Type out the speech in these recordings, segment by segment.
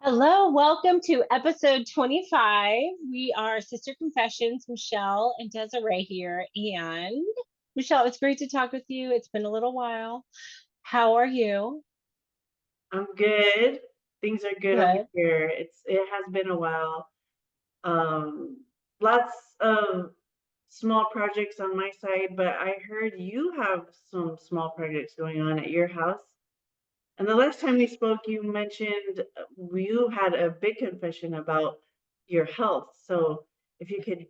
Hello, welcome to episode 25. We are Sister Confessions, Michelle and Desiree here. And Michelle, it's great to talk with you. It's been a little while. How are you? I'm good. Things are good over Good. here. It has been a while. Lots of small projects on my side, but I heard you have some small projects going on at your house. And the last time we spoke, you mentioned you had a big confession about your health. So if you could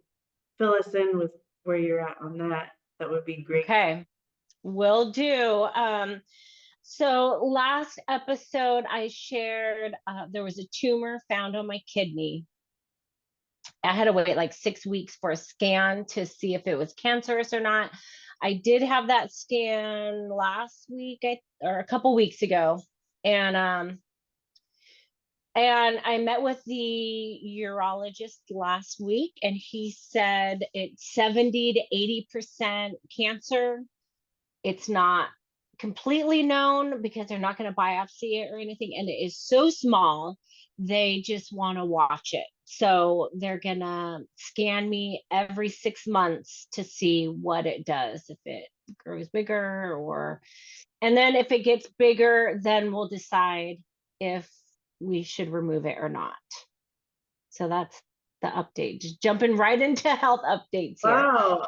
fill us in with where you're at on that, that would be great. Okay, will do. So last episode I shared there was a tumor found on my kidney. I had to wait like 6 weeks for a scan to see if it was cancerous or not. I did have that scan last week or a couple weeks ago. And and I met with the urologist last week and he said it's 70 to 80% cancer. It's not completely known because they're not going to biopsy it or anything. And it is so small, they just want to watch it. So they're going to scan me every 6 months to see what it does, if it grows bigger and then if it gets bigger, then we'll decide if we should remove it or not. So that's the update. Just jumping right into health updates here. Wow.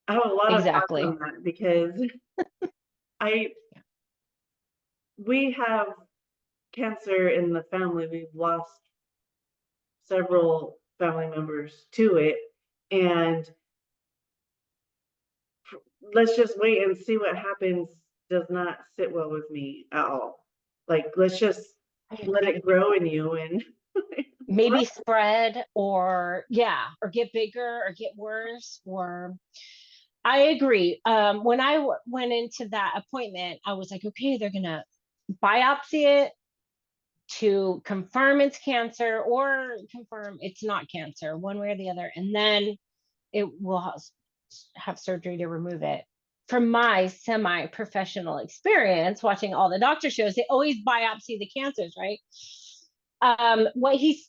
I have a lot of thoughts Exactly. on that because I we have cancer in the family. We've lost several family members to it. And let's just wait and see what happens does not sit well with me at all. Like, let's just I let agree. it grow in you and Maybe spread or yeah, or get bigger or get worse or I agree. When I went into that appointment, I was like, okay, they're gonna biopsy it to confirm it's cancer or confirm it's not cancer, one way or the other, and then it will have surgery to remove it. From my semi-professional experience watching all the doctor shows, they always biopsy the cancers, right?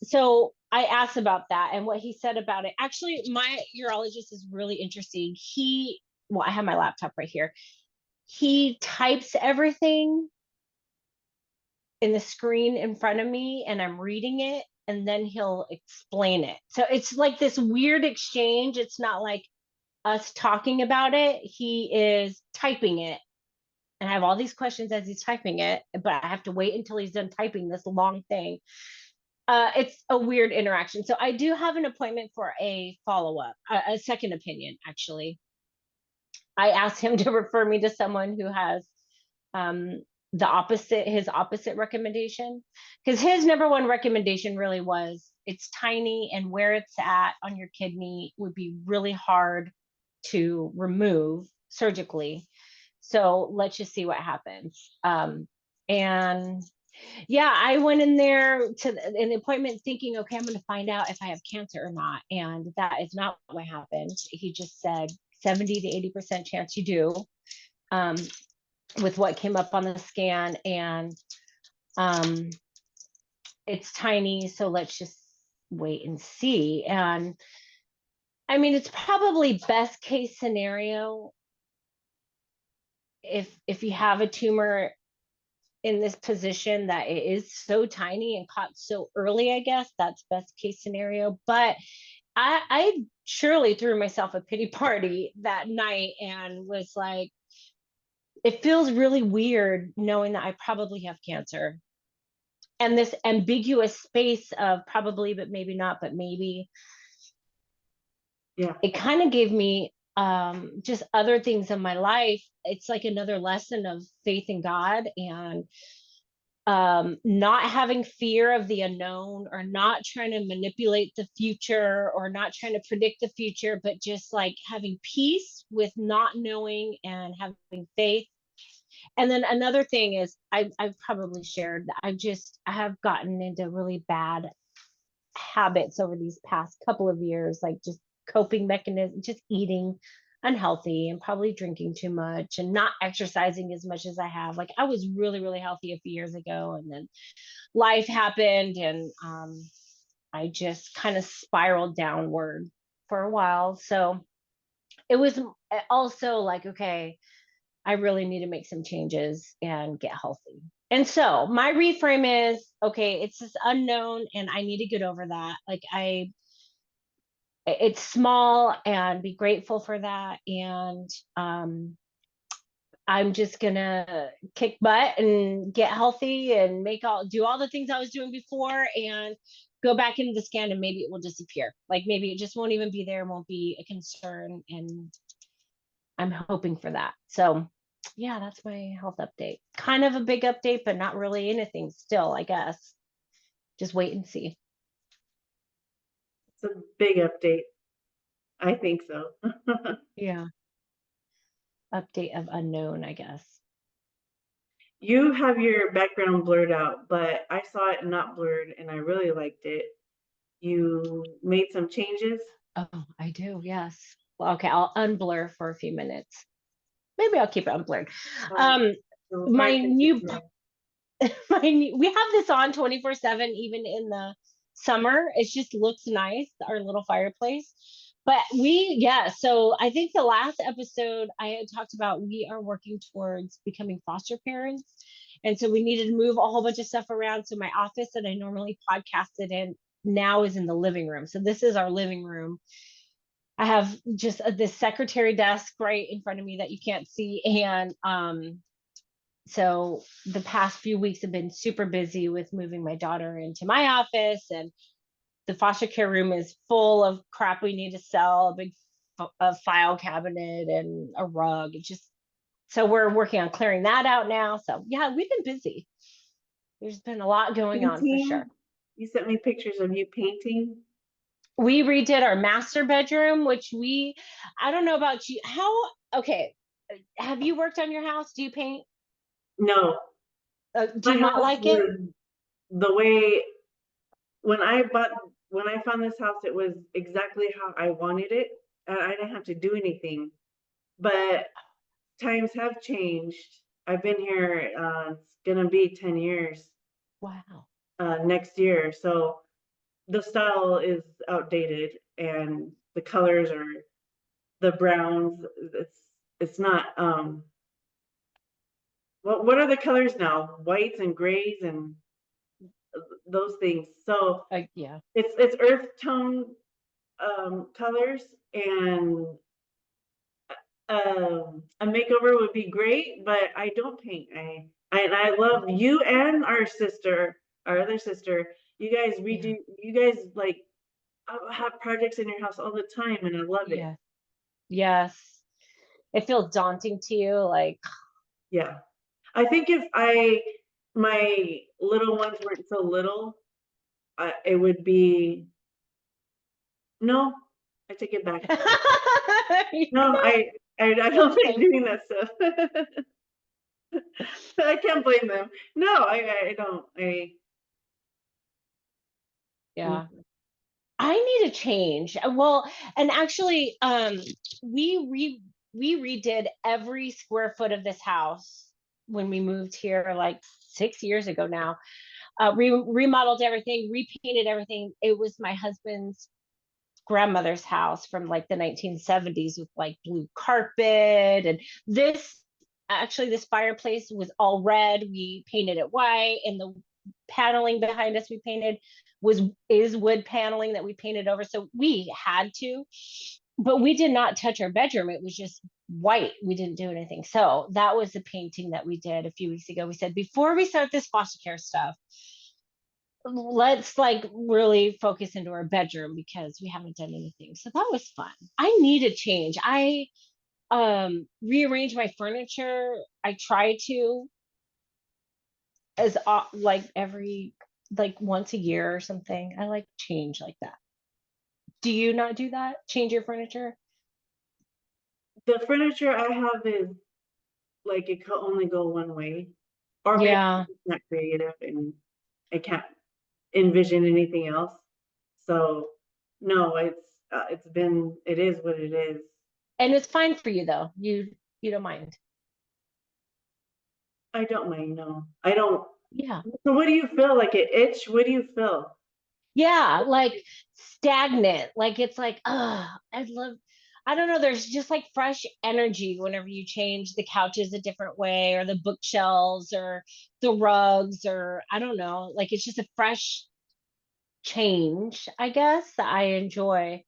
So I asked about that and what he said about it. Actually, my urologist is really interesting. Well, I have my laptop right here. He types everything in the screen in front of me and I'm reading it and then he'll explain it. So it's like this weird exchange. It's not like us talking about it. He is typing it. And I have all these questions as he's typing it, but I have to wait until he's done typing this long thing. It's a weird interaction. So I do have an appointment for a follow-up, a second opinion, actually. I asked him to refer me to someone who has um, his opposite recommendation. Because his number one recommendation really was it's tiny and where it's at on your kidney would be really hard to remove surgically. So let's just see what happens. And yeah, I went in there to an appointment thinking, okay, I'm going to find out if I have cancer or not. And that is not what happened. He just said 70 to 80% chance you do, um, with what came up on the scan. And um, it's tiny. So let's just wait and see. And I mean, it's probably best case scenario if you have a tumor in this position that it is so tiny and caught so early. I guess that's best case scenario. But I surely threw myself a pity party that night and was like, it feels really weird knowing that I probably have cancer and this ambiguous space of probably, but maybe not, but maybe. yeah. It kind of gave me just other things in my life. It's like another lesson of faith in God and not having fear of the unknown or not trying to manipulate the future or not trying to predict the future, but just like having peace with not knowing and having faith. And then another thing is I've probably shared that I have gotten into really bad habits over these past couple of years, like just coping mechanism, just eating unhealthy and probably drinking too much and not exercising as much as I have. Like I was really, really healthy a few years ago, and then life happened, and I just kind of spiraled downward for a while. So it was also like, okay, I really need to make some changes and get healthy. And so my reframe is, okay, it's this unknown and I need to get over that. Like it's small, and be grateful for that. And I'm just gonna kick butt and get healthy and do all the things I was doing before and go back into the scan, and maybe it will disappear. Like maybe it just won't even be there, won't be a concern. And I'm hoping for that. So yeah, that's my health update. Kind of a big update, but not really anything still, I guess. Just wait and see. It's a big update. I think so. Yeah. Update of unknown, I guess. You have your background blurred out, but I saw it not blurred and I really liked it. You made some changes. Oh, I do. Yes. Well, okay, I'll unblur for a few minutes. Maybe I'll keep it unblurred. Um, Um, so my 5 seconds new more. we have this on 24/7 even in the summer. It just looks nice, our little fireplace. But so I think the last episode I had talked about, we are working towards becoming foster parents. And so we needed to move a whole bunch of stuff around. So my office that I normally podcasted in now is in the living room. So this is our living room. I have just this secretary desk right in front of me that you can't see. And so the past few weeks have been super busy with moving my daughter into my office, and the foster care room is full of crap we need to sell, a big a file cabinet and a rug. It's just, so we're working on clearing that out now. So yeah, we've been busy. There's been a lot going on for sure. Painting. You sent me pictures of you painting. We redid our master bedroom, which I don't know about you. Okay, have you worked on your house? Do you paint? No, Do my you not house like it? was the way when I bought when I found this house, it was exactly how I wanted it, and I didn't have to do anything. But times have changed. I've been here. It's gonna be 10 years Wow. next year, so the style is outdated, and the colors are the browns. It's not. What are the colors now? Whites and grays and those things. So Yeah. it's earth tone colors, and a makeover would be great, but I don't paint. I love you and our other sister. You guys Yeah. redo. You guys like have projects in your house all the time, and I love it. Yeah. Yes. It feels daunting to you, like, Yeah, I think if my little ones weren't so little, it would be no. I take it back. No, I don't like okay. doing that stuff. I can't blame them. No, I don't. Yeah. Mm. I need a change. Well, and actually, we re we redid every square foot of this house when we moved here like 6 years ago now. Remodeled everything, repainted everything. It was my husband's grandmother's house from like the 1970s with like blue carpet, and this fireplace was all red. We painted it white, and the paneling behind us we painted is wood paneling that we painted over. So we had to, but we did not touch our bedroom. It was just white. We didn't do anything. So that was the painting that we did a few weeks ago. We said, before we start this foster care stuff, let's like really focus into our bedroom because we haven't done anything. So that was fun. I need a change. I rearrange my furniture. I try to, as like every like once a year or something. I like change like that. Do you not do that? Change your furniture? The furniture I have is like it could only go one way, or maybe Yeah. I'm just not creative and I can't envision anything else. So no, it is what it is. And it's fine for you though. You don't mind. I don't mind, no. I don't. Yeah. So what do you feel? Like it itch? What do you feel? Yeah, like stagnant. Like it's like, I don't know, there's just like fresh energy whenever you change the couches a different way or the bookshelves or the rugs or I don't know, like it's just a fresh change, I guess, that I enjoy.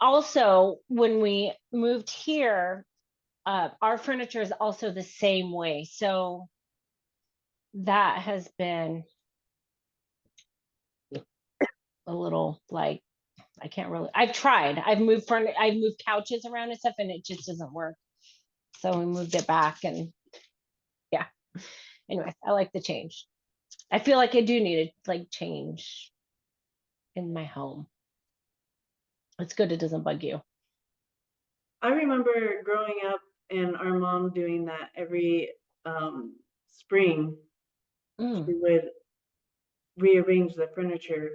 Also, when we moved here, our furniture is also the same way. So that has been a little like I can't really. I've tried. I've moved couches around and stuff, and it just doesn't work. So we moved it back, and yeah. Anyway, I like the change. I feel like I do need to like change in my home. It's good. It doesn't bug you. I remember growing up and our mom doing that every spring. She Mm, would rearrange the furniture.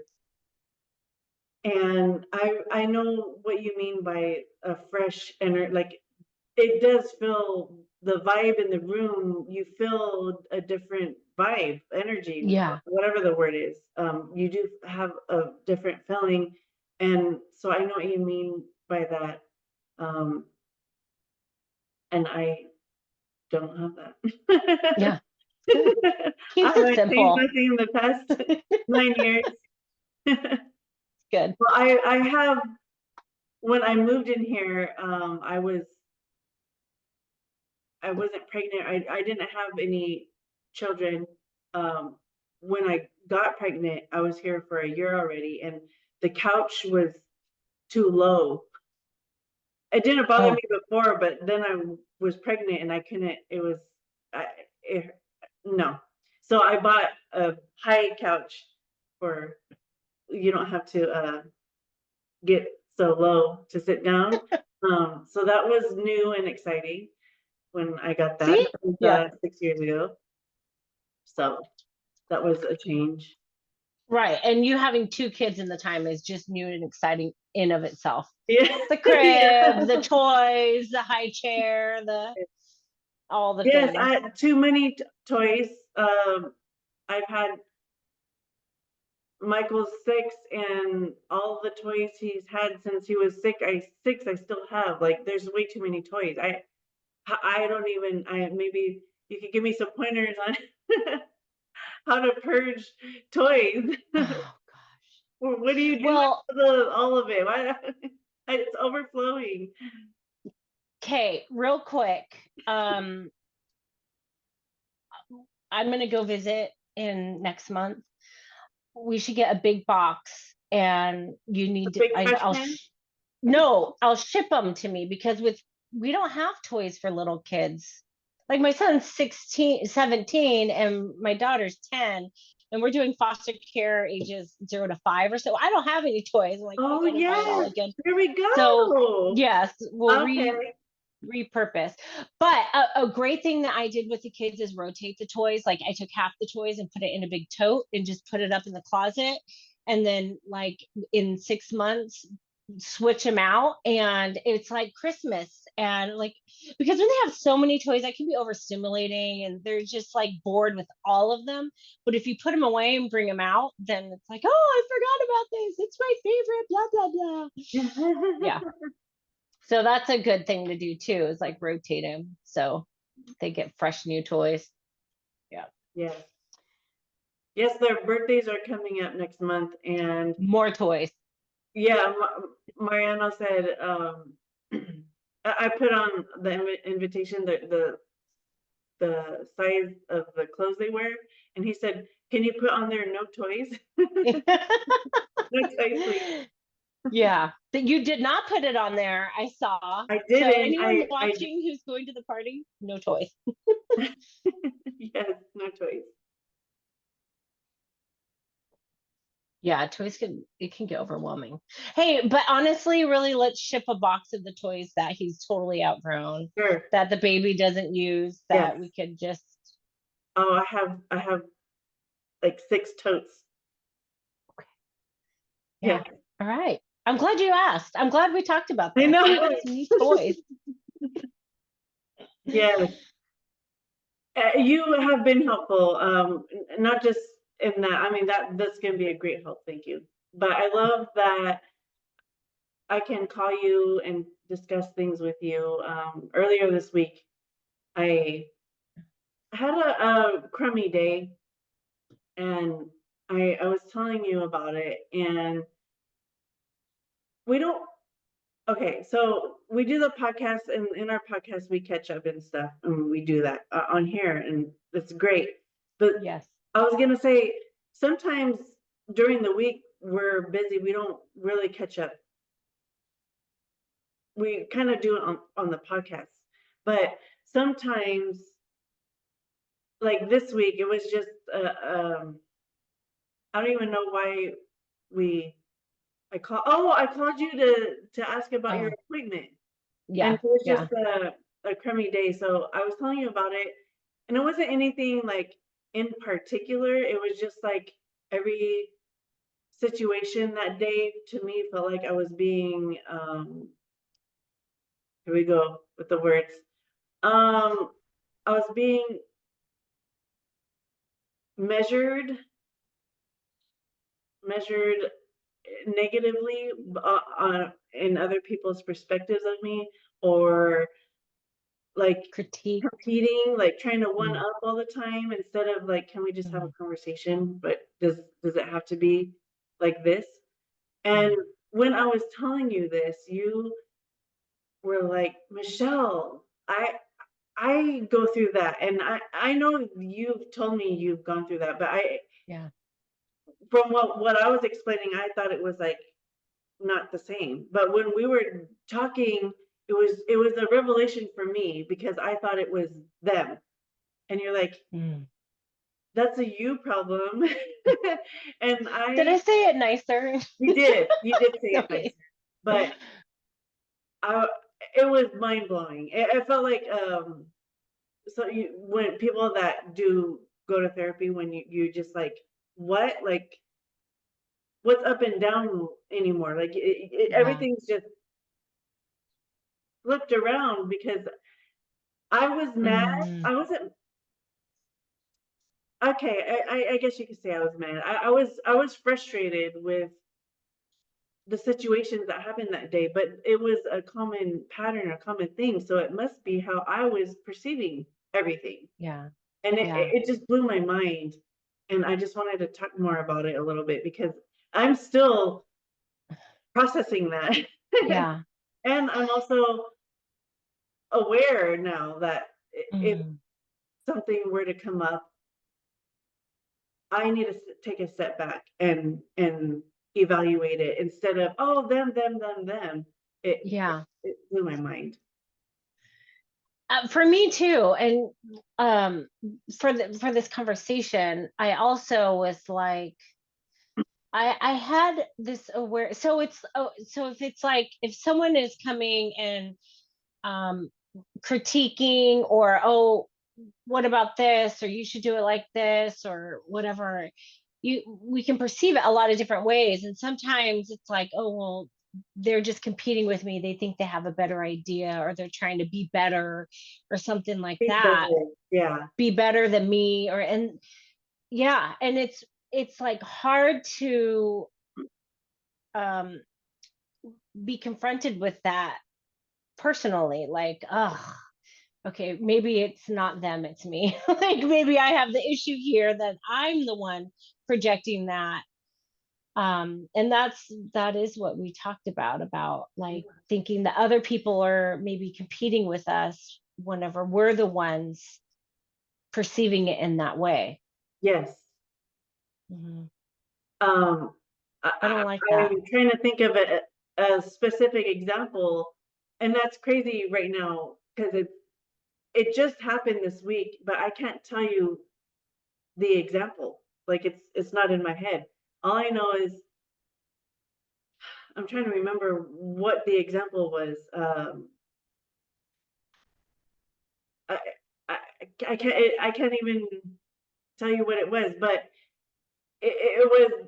And I know what you mean by a fresh energy. Like it does feel the vibe in the room. You feel a different vibe, energy, yeah, whatever the word is. You do have a different feeling, and so I know what you mean by that. Um, and I don't have that. yeah. Good. I Keeps it haven't changed simple. nothing in the past 9 years. Good. Well, I have when I moved in here, I wasn't pregnant. I didn't have any children. Um, when I got pregnant, I was here for a year already, and the couch was too low. It didn't bother me Oh, before, but then I was pregnant and I couldn't. It was, I, it, no. So I bought a high couch for you don't have to get so low to sit down. So that was new and exciting when I got that. see? That was Yeah. 6 years ago. So that was a change. Right. And you having two kids in the time is just new and exciting in of itself. Yeah. The Yeah. crib, the toys, the high chair, the all the Yes, things. I too many toys. I've had Michael's 6 and all the toys he's had since he was six I still have. Like there's way too many toys. I don't even I maybe you could give me some pointers on how to purge toys. Oh gosh. What do you do Well, with all of it? Why it's overflowing. okay, real quick. I'm gonna go visit in next month. We should get a big box and you A need to, big trash I'll can? no, I'll ship them to me because we don't have toys for little kids. Like my son's 16, 17, and my daughter's 10, and we're doing foster care ages 0 to 5 or so. I don't have any toys. I'm like, I Oh gotta buy it all yes, again. there we So go. yes, we'll Okay. repurpose. But a great thing that I did with the kids is rotate the toys. Like I took half the toys and put it in a big tote and just put it up in the closet. And then like in 6 months, switch them out. And it's like Christmas. And like, because when they have so many toys, that can be overstimulating and they're just like bored with all of them. But if you put them away and bring them out, then it's like, oh, I forgot about this. It's my favorite, blah, blah, blah. Yeah. So that's a good thing to do too, is like rotate them so they get fresh new toys. Yeah. Yes. Yes, their birthdays are coming up next month, and More toys. yeah, Mariano said I put on the invitation the size of the clothes they wear, and he said, "Can you put on there no toys? No toys, please." Yeah. But you did not put it on there. I saw. I So didn't. anyone I watching who's going to the party, no toys. yes, no toys. Yeah, toys can it can get overwhelming. Hey, but honestly, really let's ship a box of the toys that he's totally outgrown, Sure. that the baby doesn't use, Yes. that we could just Oh, I have like 6 totes. yeah. Yeah. All right. I'm glad you asked. I'm glad we talked about I this. know. We got some new toys. Yes. You have been helpful, not just in that. I mean, that's going to be a great help. Thank you. But I love that I can call you and discuss things with you. Earlier this week, I had a crummy day, and I was telling you about it, and we don't. Okay, so we do the podcast, and in our podcast, we catch up and stuff, and we do that on here, and it's great. But Yes. I was gonna say, sometimes during the week we're busy. We don't really catch up. We kind of do it on the podcast, but sometimes, like this week, it was just I don't even know why we. I called you to ask about your Oh, appointment. And yeah. it was just Yeah. a crummy day, so I was telling you about it, and it wasn't anything, like, in particular, it was just, like, every situation that day to me felt like I was being, here we go with the words, I was being measured measured negatively, in other people's perspectives of me, or, like, Critique. competing, like trying to one Mm, up all the time instead of like, can we just have a mm, conversation? But does it have to be like this? And mm. when I was telling you this, you were like, Michelle, I go through that, and I know you've told me you've gone through that, but Yeah. from what I was explaining, I thought it was like not the same. But when we were talking, it was a revelation for me because I thought it was them. And you're like, Mm. that's a you problem. And Did I say it nicer? you did say it nicer, Okay. but I, it was mind blowing. It felt like, so when people that do go to therapy, when you just like, what, like, what's up and down anymore? Like Yeah. everything's just flipped around because I was mad. Mm, I wasn't, okay. I guess you could say I was mad. I was frustrated with the situations that happened that day, but it was a common pattern, a common thing. So it must be how I was perceiving everything. yeah. And it, Yeah. it just blew my mind. And I just wanted to talk more about it a little bit because I'm still processing that. Yeah. And I'm also aware now that if Mm, something were to come up, I need to take a step back and evaluate it instead of, oh, them. yeah. It blew my mind. For me too. And um for this conversation, I also was like, I had this aware, so it's, oh, so if it's like if someone is coming and um critiquing, or, oh, what about this, or you should do it like this, or whatever, we can perceive it a lot of different ways, and sometimes it's like, oh, well, they're just competing with me, they think they have a better idea, or they're trying to be better, or something like Be that, better. Yeah. be better than me, or, and yeah, and it's like hard to um be confronted with that personally, like, oh, okay, maybe it's not them, it's me. Like maybe I have the issue here, that I'm the one projecting that. And that is what we talked about like thinking that other people are maybe competing with us whenever we're the ones perceiving it in that way. Yes. Mhm. Um, I don't like that. I'm trying to think of a specific example, and that's crazy right now because it just happened this week, but I can't tell you the example. Like it's not in my head. All I know is I'm trying to remember what the example was. I, I I can't even tell you what it was, but it was.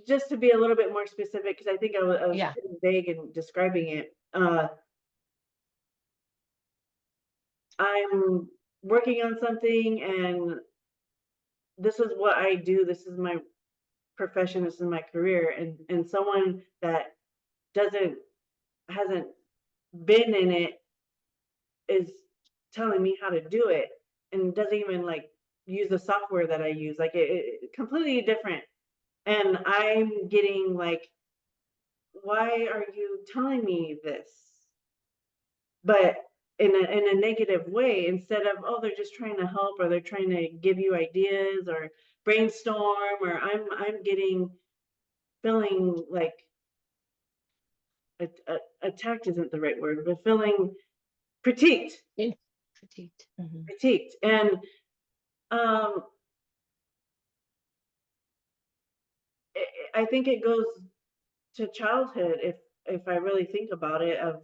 just to be a little bit more specific, because I think I was Yeah. pretty vague in describing it. I'm working on something, and this is what I do. This is my profession. This is my career. And someone that doesn't hasn't been in it is telling me how to do it, and doesn't even like use the software that I use. Like it completely different. And I'm getting like, why are you telling me this? But in a negative way, instead of, oh, they're just trying to help, or they're trying to give you ideas or brainstorm, or I'm getting feeling like attacked isn't the right word, but feeling critiqued, In critiqued. Mhm. critiqued. And um I think it goes to childhood, if I really think about it, of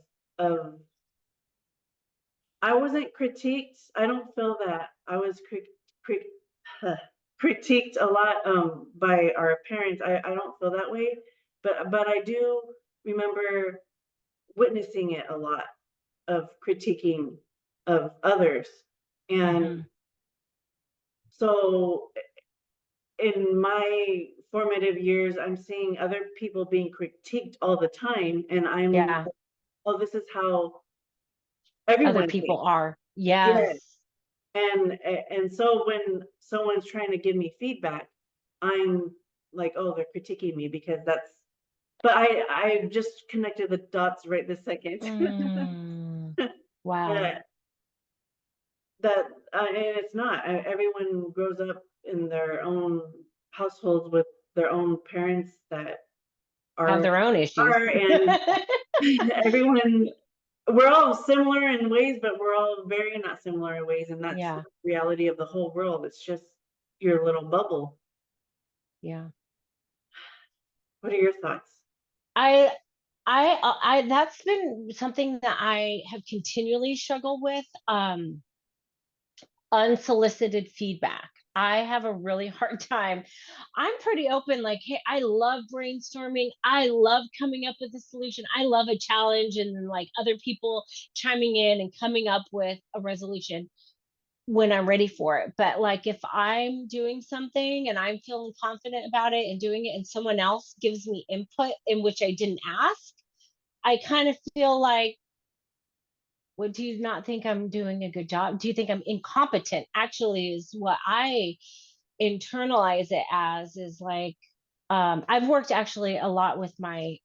I wasn't critiqued. I don't feel that I was crit critiqued a lot by our parents. I don't feel that way, but I do remember witnessing it a lot, of critiquing of others. And Mhm. so in my formative years, I'm seeing other people being critiqued all the time, and I'm, Yeah. oh, this is how Other everyone people thinks. are. Yes. Yes. And so when someone's trying to give me feedback, I'm like, oh, they're critiquing me because that's, but I just connected the dots right this second. Mm. Wow. that that and it's not. Everyone grows up in their own households with their own parents that Have are their own issues. are and everyone, we're all similar in ways, but we're all very not similar in ways, and that's the Yeah. reality of the whole world. It's just your little bubble. Yeah. What are your thoughts? I that's been something that I have continually struggled with. Unsolicited feedback. I have a really hard time. I'm pretty open, like, hey, I love brainstorming. I love coming up with a solution. I love a challenge and then like other people chiming in and coming up with a resolution when I'm ready for it. But like if I'm doing something and I'm feeling confident about it and doing it and someone else gives me input in which I didn't ask, I kind of feel like, what, do you not think I'm doing a good job? Do you think I'm incompetent? Actually, is what I internalize it as, is like, I've worked actually a lot with my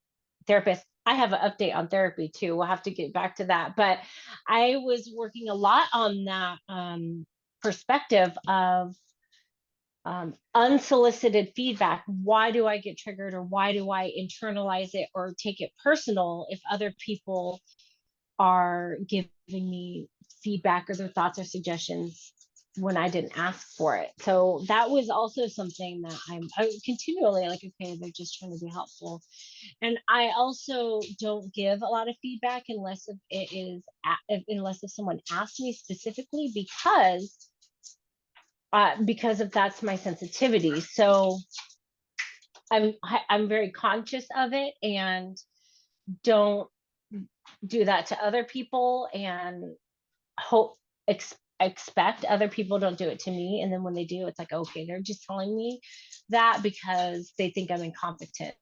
therapist. I have an update on therapy too. We'll have to get back to that. But I was working a lot on that perspective of unsolicited feedback. Why do I get triggered, or why do I internalize it or take it personal if other people are giving me feedback or their thoughts or suggestions when I didn't ask for it? So that was also something that I continually like, okay, they're just trying to be helpful. And I also don't give a lot of feedback unless if it is, unless if someone asks me specifically, because if that's my sensitivity. So I'm very conscious of it and don't do that to other people, and hope expect other people don't do it to me. And then when they do, it's like, okay, they're just telling me that because they think I'm incompetent,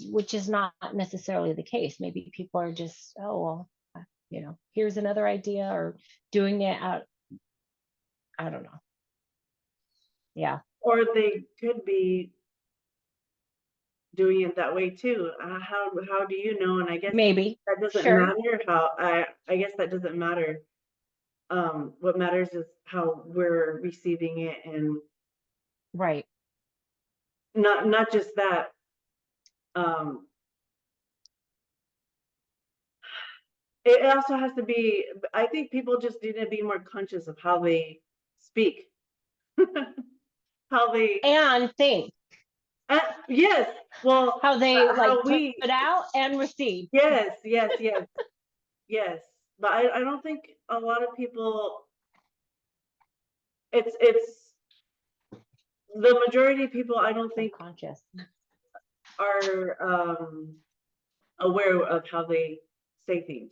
which is not necessarily the case. Maybe people are just, oh well, here's another idea, or doing it out, I don't know. Yeah. Or they could be doing it that way too. How do you know? And I guess Maybe. that doesn't Sure. matter. How I guess that doesn't matter. What matters is how we're receiving it, and Right. not just that. Um, it also has to be. I think people just need to be more conscious of how they speak, how they. And think Yes. Well, how they like how put we. it out and receive. Yes. Yes. Yes. Yes. But I don't think a lot of people. It's the majority of people. I don't think Subconscious. are aware of how they say things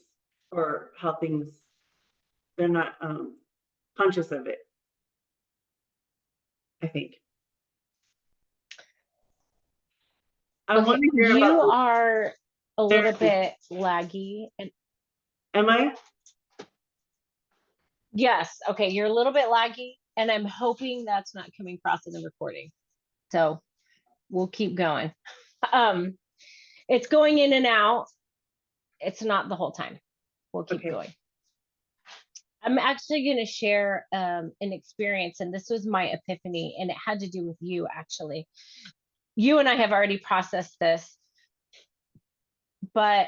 or how things they're not conscious of it, I think. I want Okay, to hear about you the are a little therapy. bit laggy. And Am I? yes, okay, you're a little bit laggy, and I'm hoping that's not coming across in the recording. So we'll keep going. Um, it's going in and out. It's not the whole time. We'll keep Okay. going. I'm actually going to share an experience, and this was my epiphany, and it had to do with you, actually. You and I have already processed this, but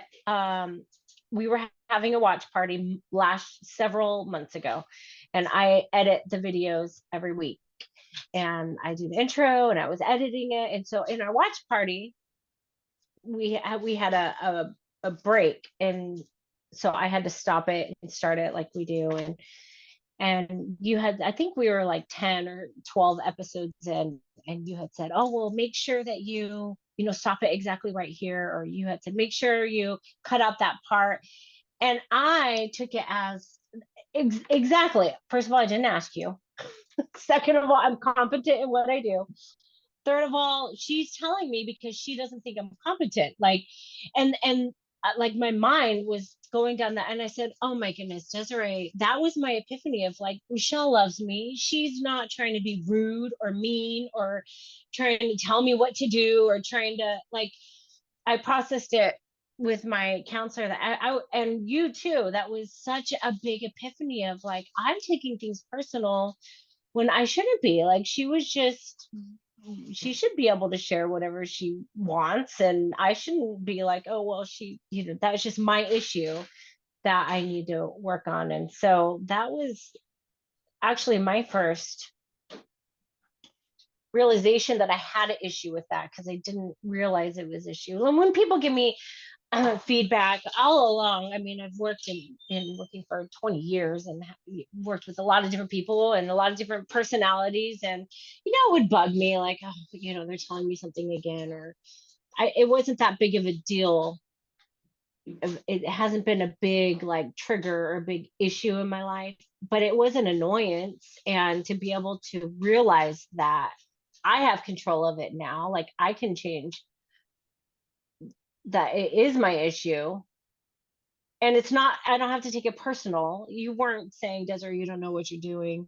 we were having a watch party last several months ago, and I edit the videos every week, and I do the intro, and I was editing it, and so in our watch party, we had a break, and so I had to stop it and start it like we do, and you had, I think we were like 10 or 12 episodes in, and you had said, oh well, make sure that you know stop it exactly right here, or you had said make sure you cut out that part, and I took it as exactly, first of all, I didn't ask you. Second of all, I'm competent in what I do. Third of all, she's telling me because she doesn't think I'm competent. Like, and like my mind was going down that, and I said, "Oh my goodness, Desiree, that was my epiphany of like Michelle loves me. She's not trying to be rude or mean or trying to tell me what to do or trying to like." I processed it with my counselor that I and you too. That was such a big epiphany of like I'm taking things personal when I shouldn't be. Like she should be able to share whatever she wants, and I shouldn't be like, oh well, that's just my issue that I need to work on. And so that was actually my first realization that I had an issue with that, because I didn't realize it was an issue. And when people give me feedback all along, I mean, I've worked in working for 20 years and worked with a lot of different people and a lot of different personalities, and it would bug me like, oh, they're telling me something again, or it wasn't that big of a deal. It hasn't been a big like trigger or a big issue in my life, but it was an annoyance. And to be able to realize that I have control of it now, like I can change that, it is my issue, and it's not, I don't have to take it personal. You weren't saying, Desiree, you don't know what you're doing.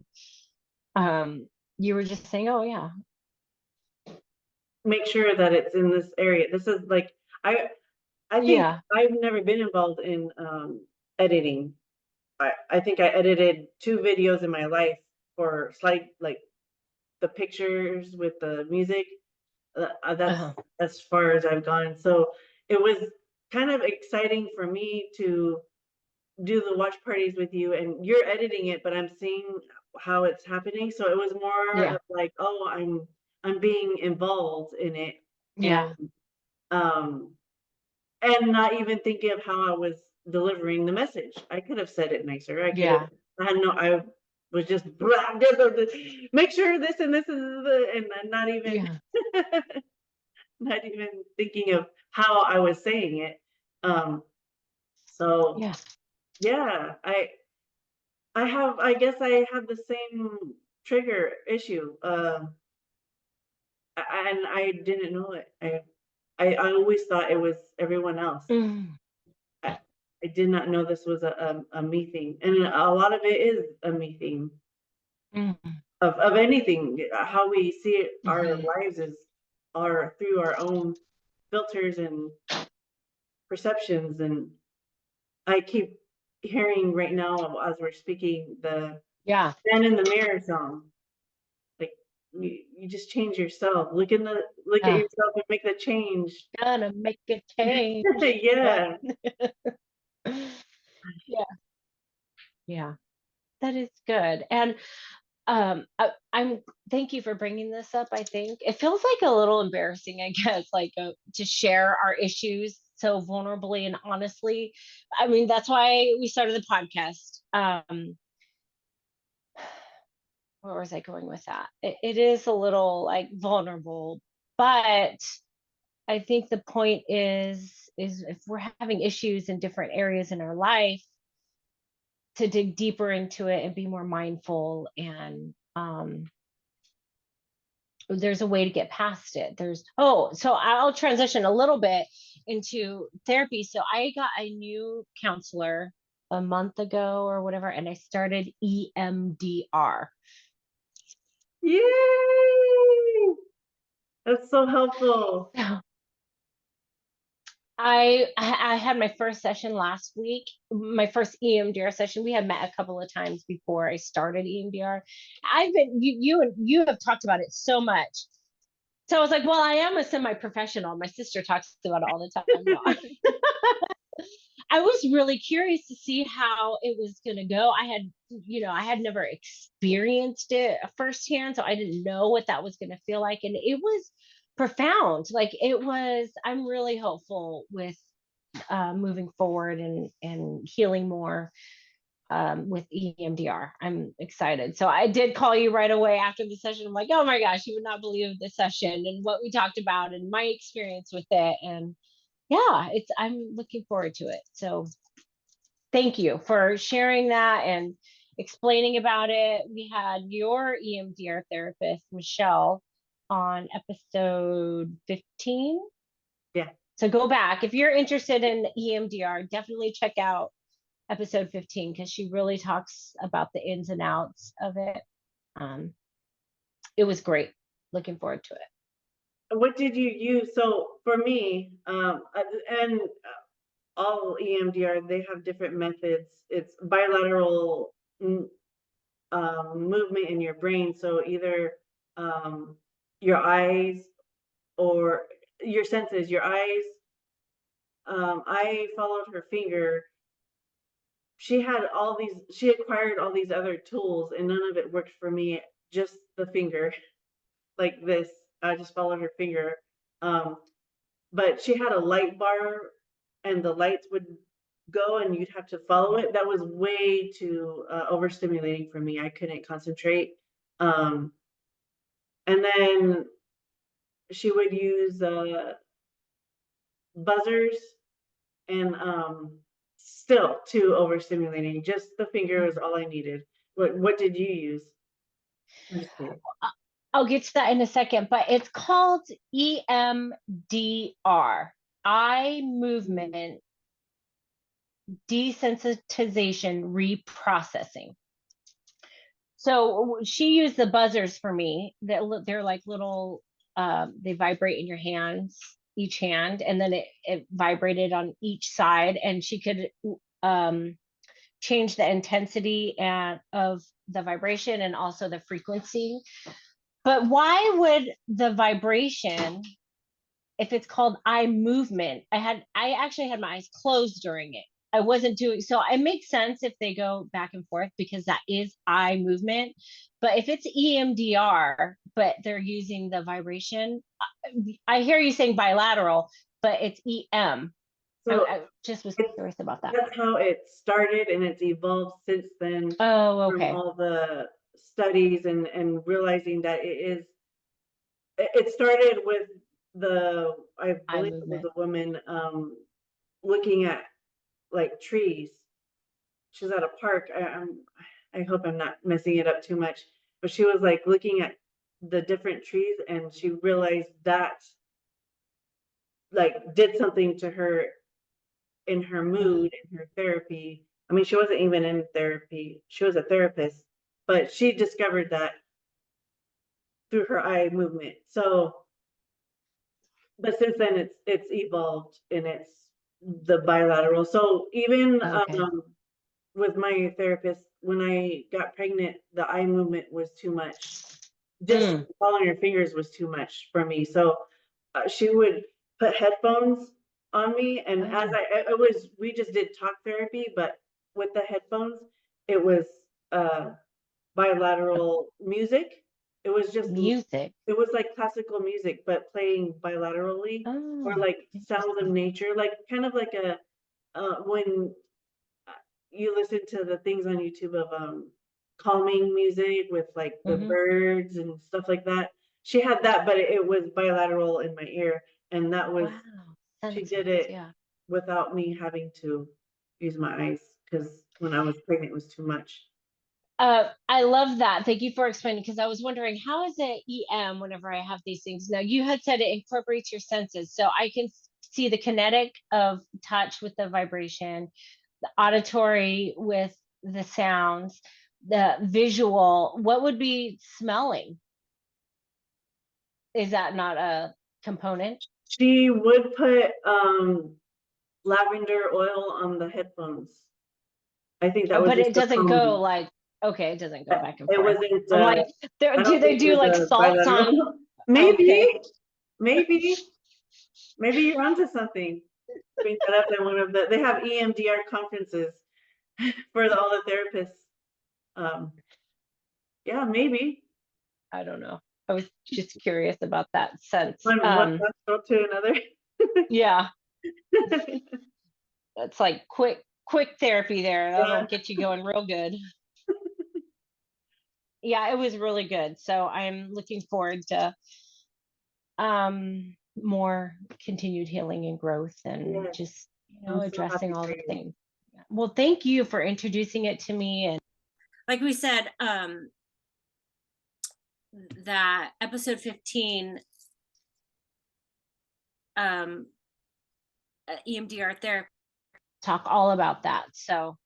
You were just saying, oh yeah. Make sure that it's in this area. This is like I think Yeah. I've never been involved in editing. I think I edited 2 videos in my life for slight like the pictures with the music. That's Uh-huh. as far as I've gone. So it was kind of exciting for me to do the watch parties with you, and you're editing it, but I'm seeing how it's happening. So it was more Yeah. of like, oh, I'm being involved in it, and Yeah. um and not even thinking of how I was delivering the message. I could have said it nicer. I could have. Yeah. I was just blah, blah, blah, blah, make sure this and this is and not even Yeah. not even thinking of how I was saying it. Um, so Yeah. yeah, I guess I have the same trigger issue. And I didn't know it. I always thought it was everyone else. Mm, I, I did not know this was a me thing, and a lot of it is a me thing mm, of anything. How we see our mhm. lives is are through our own filters and perceptions, and I keep hearing right now as we're speaking the Yeah. "Man in the Mirror" song. Like you just change yourself. Look at Uh, yourself and make the change. Gonna make a change. Yeah. Yeah. Yeah. Yeah. That is good. And I'm thank you for bringing this up. I think it feels like a little embarrassing, I guess, like to share our issues so vulnerably and honestly. I mean, that's why we started the podcast. Where was I going with that? It is a little like vulnerable, but I think the point is if we're having issues in different areas in our life, to dig deeper into it and be more mindful, and there's a way to get past it. So I'll transition a little bit into therapy. So I got a new counselor a month ago or whatever, and I started EMDR. Yay! That's so helpful. I had my first session last week, my first EMDR session. We had met a couple of times before I started EMDR. I've been you have talked about it so much. So I was like, well, I am a semi-professional. My sister talks about it all the time. No, I was really curious to see how it was going to go. I had never experienced it firsthand, so I didn't know what that was going to feel like. And it was profound. I'm really hopeful with moving forward and healing more with EMDR. I'm excited. So I did call you right away after the session. I'm like, oh my gosh, you would not believe the session and what we talked about and my experience with it. And yeah, I'm looking forward to it. So thank you for sharing that and explaining about it. We had your EMDR therapist, Michelle, on episode 15. Yeah. So go back. If you're interested in EMDR, definitely check out episode 15 because she really talks about the ins and outs of it. Um, it was great. Looking forward to it. What did you use? So for me, and all EMDR, they have different methods. It's bilateral movement in your brain. So either your eyes or your senses, your eyes. I followed her finger. She acquired all these other tools, and none of it worked for me. Just the finger, like this. I just followed her finger. Um, but she had a light bar, and the lights would go and you'd have to follow it. That was way too overstimulating for me. I couldn't concentrate. Um, and then she would use buzzers, and still too overstimulating. Just the finger is all I needed. What did you use? I'm just kidding. I'll get to that in a second, but it's called EMDR, eye movement desensitization reprocessing. So she used the buzzers for me. They're like little, they vibrate in your hands, each hand, and then it vibrated on each side, and she could change the intensity of the vibration and also the frequency. But why would the vibration, if it's called eye movement, I actually had my eyes closed during it. I wasn't doing so. It makes sense if they go back and forth because that is eye movement. But if it's EMDR, but they're using the vibration, I hear you saying bilateral, but it's EM. So I just was curious about that. that's how it started, and it's evolved since then Oh, from okay. all the studies and realizing that it started with I Eye believe it was movement. a woman looking at like trees. She's at a park. I hope I'm not messing it up too much, but she was like looking at the different trees, and she realized that like did something to her in her mood, in her therapy. I mean, she wasn't even in therapy. She was a therapist, but she discovered that through her eye movement. So, but since then it's evolved, and it's the bilateral. So even Okay. with my therapist, when I got pregnant, the eye movement was too much. Just Mm. following her fingers was too much for me. So she would put headphones on me, and as Oh, we just did talk therapy, but with the headphones, it was uh, bilateral music. It was just music. it was like classical music, but playing bilaterally, or Oh, like sounds of interesting. nature, like kind of like a when you listen to the things on YouTube of calming music with like the Hmm. birds and stuff like that. She had that, but it was bilateral in my ear. And that was, Wow. she Senses, did it yeah. without me having to use my eyes, because when I was pregnant, it was too much. I love that. Thank you for explaining, because I was wondering, how is it EM whenever I have these things? Now, you had said it incorporates your senses. So I can see the kinetic of touch with the vibration, the auditory with the sounds, the visual. What would be smelling? Is that not a component? She would put lavender oil on the headphones. I think that was But just it a doesn't go combo. like, okay, it doesn't go back and It forth. wasn't, I'm like, I do don't they think it do was like a salts on? bilateral. Maybe, Okay, maybe, maybe you're onto something. Bring that up in one of they have EMDR conferences for all the therapists. Um, yeah, maybe. I don't know. I was just curious about that sense. One nostril to another. Yeah, that's like quick therapy there. That'll Yeah, get you going real good. Yeah, it was really good. So I'm looking forward to more continued healing and growth, and yes. just, I'm so addressing happy all for the you. things. Yeah. Well, thank you for introducing it to me. And like we said, that episode 15, um EMDR therapy, talk all about that. So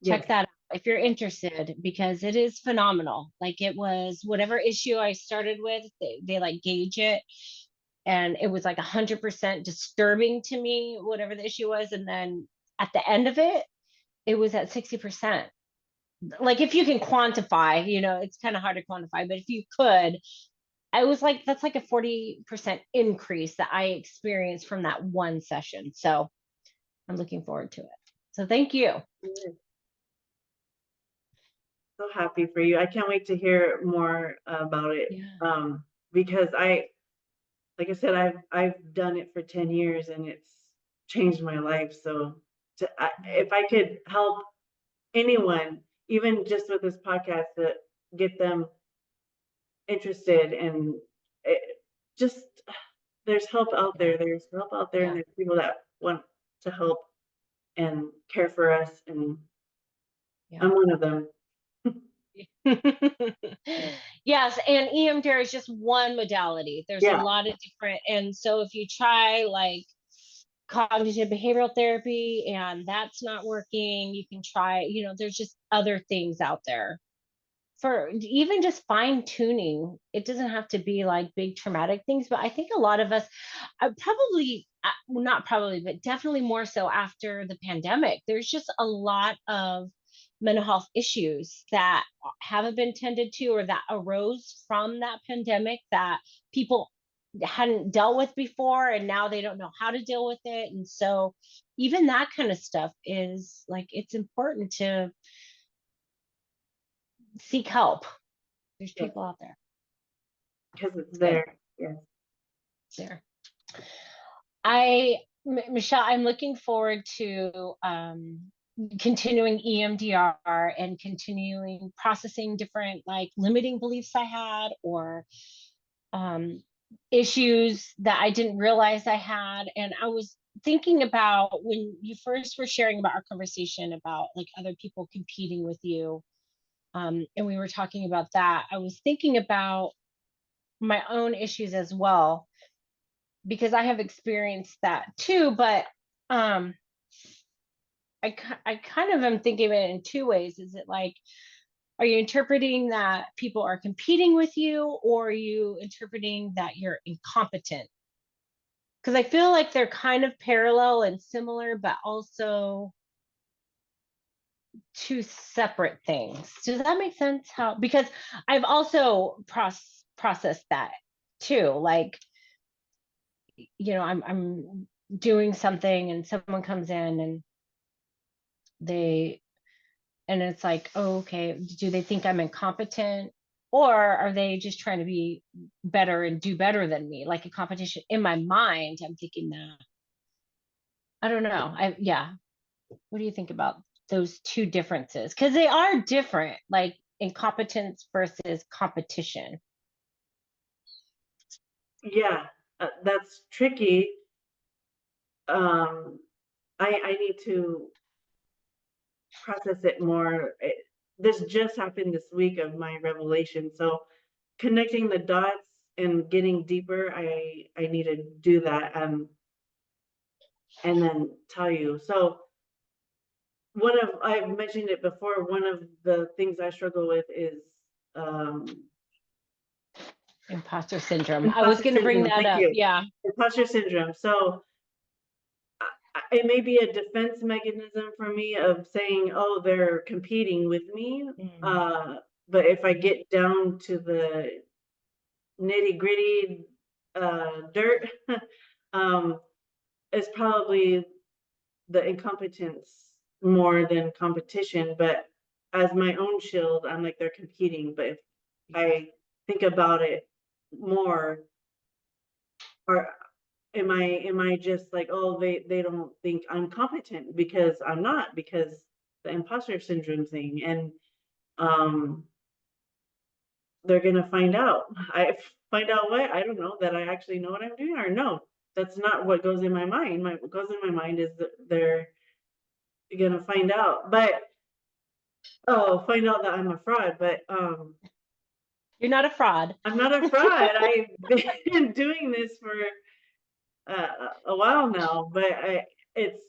Yes. check that out if you're interested, because it is phenomenal. Like, it was whatever issue I started with, they like gauge it, and it was like 100% disturbing to me, whatever the issue was. And then at the end of it, it was at 60%. Like, if you can quantify, it's kind of hard to quantify, but if you could, I was like, that's like a 40% increase that I experienced from that one session. So I'm looking forward to it. So thank you. Yes. So happy for you. I can't wait to hear more about it. Yeah. Because like I said, I've done it for 10 years and it's changed my life. So if I could help anyone, even just with this podcast, to get them interested and it, just there's help out Yeah. there. There's help out there, and Yeah. there's people that want to help and care for us, and Yeah. I'm one of them. Yes, and EMDR is just one modality. There's a Yeah, lot of different, and so if you try like cognitive behavioral therapy and that's not working, you can try, there's just other things out there for even just fine tuning. It doesn't have to be like big traumatic things, but I think a lot of us, probably, well, not probably, but definitely more so after the pandemic, there's just a lot of mental health issues that haven't been tended to, or that arose from that pandemic, that people hadn't dealt with before, and now they don't know how to deal with it. And so even that kind of stuff is like, it's important to seek help. There's yes, people out there. because it's It's good. there. Yes. It's there. Michelle, I'm looking forward to continuing EMDR and continuing processing different like limiting beliefs I had, or um, issues that I didn't realize I had. And I was thinking about when you first were sharing about our conversation about like other people competing with you. And we were talking about that. I was thinking about my own issues as well, because I have experienced that too. But um, I kind of am thinking of it in two ways. Is it like, are you interpreting that people are competing with you, or are you interpreting that you're incompetent? Because I feel like they're kind of parallel and similar, but also two separate things. Does that make sense? How, because I've also processed that too. Like, I'm doing something and someone comes in and they and it's like, oh, okay, do they think I'm incompetent, or are they just trying to be better and do better than me, like a competition? In my mind, I'm thinking that. I don't know. Yeah, what do you think about those two differences, because they are different, like incompetence versus competition? Yeah. that's tricky. Um, I need to process it more. This just happened this week of my revelation, so connecting the dots and getting deeper, I need to do that, and then tell you. So I've mentioned it before, one of the things I struggle with is, um, Imposter syndrome. I was imposter going to bring syndrome, that thank up. you. Yeah. Imposter syndrome. So, it may be a defense mechanism for me of saying, "Oh, they're competing with me," Mm. uh, but if I get down to the nitty-gritty, dirt, um, it's probably the incompetence more than competition, but as my own shield, I'm like, they're competing, but if I think about it more, or am I just like, oh, they don't think I'm competent because I'm not, because the imposter syndrome thing, and um they're gonna find out. I find out what? I don't know, that I actually know what I'm doing, or no, that's not what goes in my mind. What goes in my mind is that they're gonna find out, but oh, find out that I'm a fraud, but You're not a fraud. I'm not a fraud. I've been doing this for a while now, but it's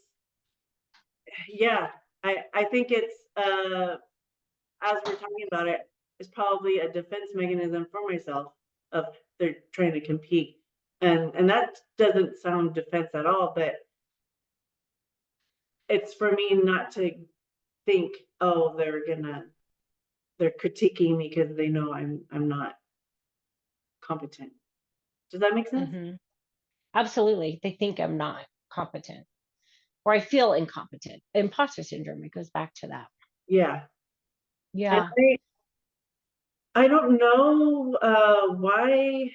yeah, I think it's as we're talking about it, it's probably a defense mechanism for myself of they're trying to compete. And that doesn't sound defense at all, but it's for me not to think, oh, they're critiquing me because they know I'm not competent. Does that make sense? Hmm. Absolutely. They think I'm not competent or I feel incompetent. Imposter syndrome. It goes back to that. Yeah. And Yeah. I don't know why.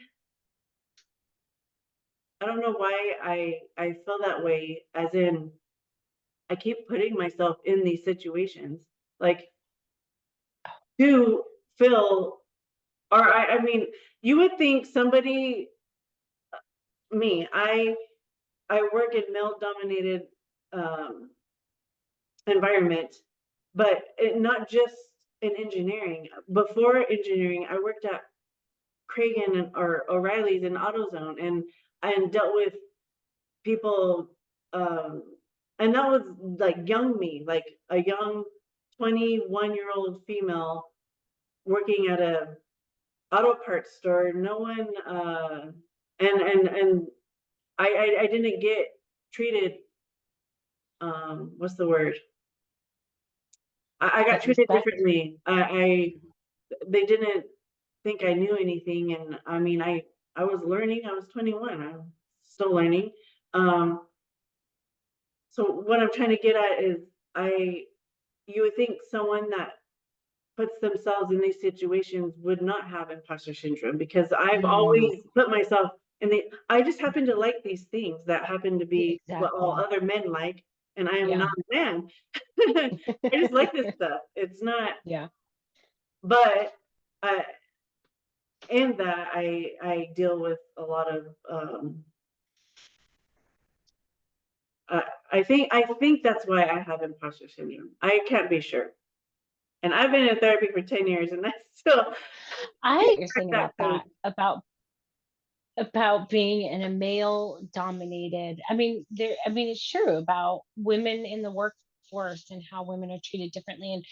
I don't know why I feel that way, as in I keep putting myself in these situations, like, to feel, or I mean, you would think somebody, me, I work in male dominated um environment, but not just in engineering. Before engineering, I worked at Kragen or O'Reilly's in AutoZone, and dealt with people, um, and that was like young me, like a young 21-year-old female working at a auto parts store. No one, and I didn't get treated. What's the word? I got With treated respect. differently. They didn't think I knew anything, and I mean, I was learning. I was 21. I'm still learning. Um, so what I'm trying to get at is, I you would think someone that puts themselves in these situations would not have imposter syndrome, because I've Mm, always put myself in the I just happen to like these things that happen to be what all exactly. other men like, and I am not Yeah. a man. I just like this stuff. It's not, Yeah. but I and that I deal with a lot of uh, I think that's why I have imposter syndrome. I can't be sure. And I've been in therapy for 10 years, and I still I can't you're crack saying that about code. that, about being in a male dominated. I mean, it's true about women in the workforce and how women are treated differently,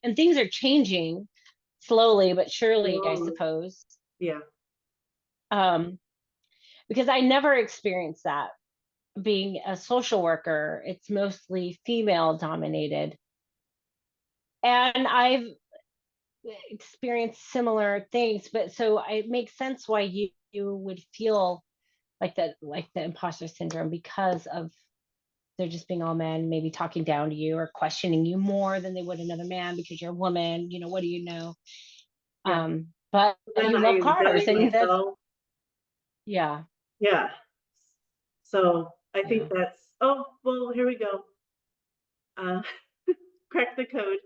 and things are changing slowly but surely, I Slowly. suppose. Yeah. Um, because I never experienced that being a social worker. It's mostly female dominated. And I've experienced similar things, but so it makes sense why you would feel like the imposter syndrome, because of they're just being all men, maybe talking down to you or questioning you more than they would another man because you're a woman. What do you know? Yeah. But Then you love I cars, value and that's myself. yeah, Yeah. So I think yeah. that's, oh, well, here we go. Uh, crack the code.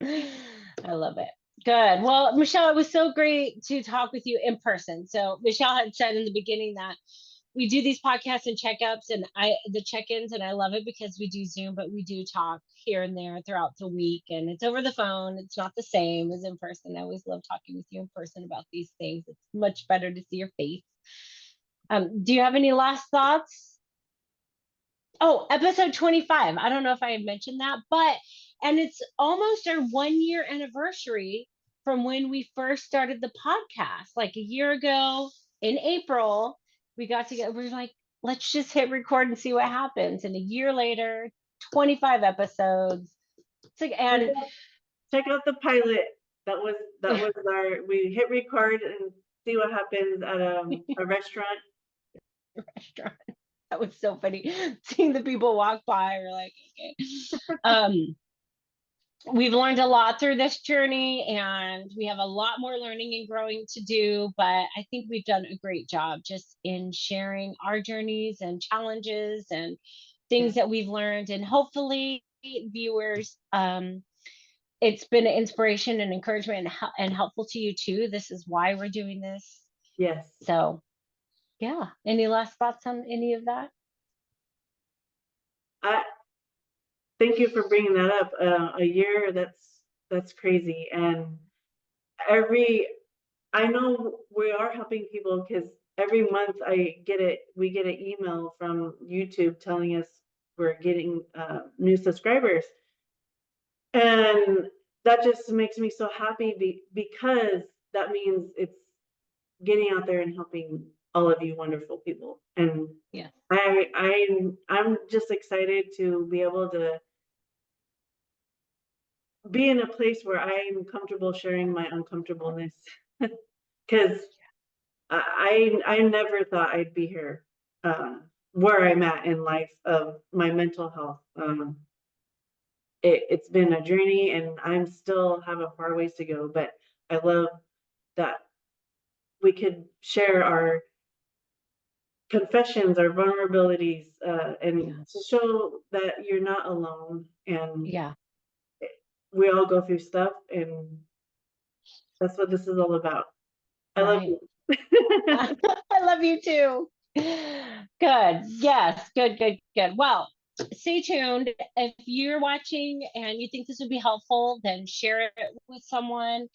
I love it. Good. Well, Michelle, it was so great to talk with you in person. So Michelle had said in the beginning that we do these podcasts and checkups and the check-ins, and I love it because we do Zoom, but we do talk here and there throughout the week, and it's over the phone. It's not the same as in person. I always love talking with you in person about these things. It's much better to see your face. Do you have any last thoughts? Oh, episode 25. I don't know if I had mentioned that, but and it's almost our 1 year anniversary from when we first started the podcast, like a year ago in April. We got together, we were like, let's just hit record and see what happens. And a year later, 25 episodes. It's like, Check and out, check out the pilot. That was our, we hit record and see what happens at a restaurant. restaurant. That was so funny. Seeing the people walk by, we're like, okay. Um, we've learned a lot through this journey, and we have a lot more learning and growing to do, but I think we've done a great job just in sharing our journeys and challenges and Yeah. things that we've learned. And hopefully viewers, it's been an inspiration and encouragement and helpful to you too. This is why we're doing this. Yes. So yeah, any last thoughts on any of that? I thank you for bringing that up. A year, that's crazy. And every I know we are helping people because every month we get an email from YouTube telling us we're getting new subscribers. And that just makes me so happy because that means it's getting out there and helping all of you wonderful people. And Yeah. I'm just excited to be able to be in a place where I'm comfortable sharing my uncomfortableness. Because I never thought I'd be here, where I'm at in life of my mental health. It's been a journey, and I'm still have a far ways to go. But I love that we could share our confessions, our vulnerabilities, and Yeah. to show that you're not alone. And Yeah. we all go through stuff, and that's what this is all about. I love Right. you. I love you too. Good. Yes. Good, good, good. Well, stay tuned. If you're watching and you think this would be helpful, then share it with someone.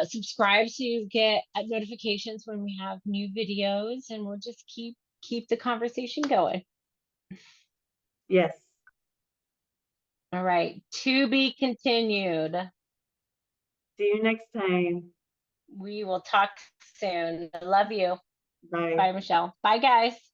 Subscribe so you get notifications when we have new videos, and we'll just keep the conversation going. Yes. All right. To be continued. See you next time. We will talk soon. I love you. Bye. Bye, Michelle. Bye, guys.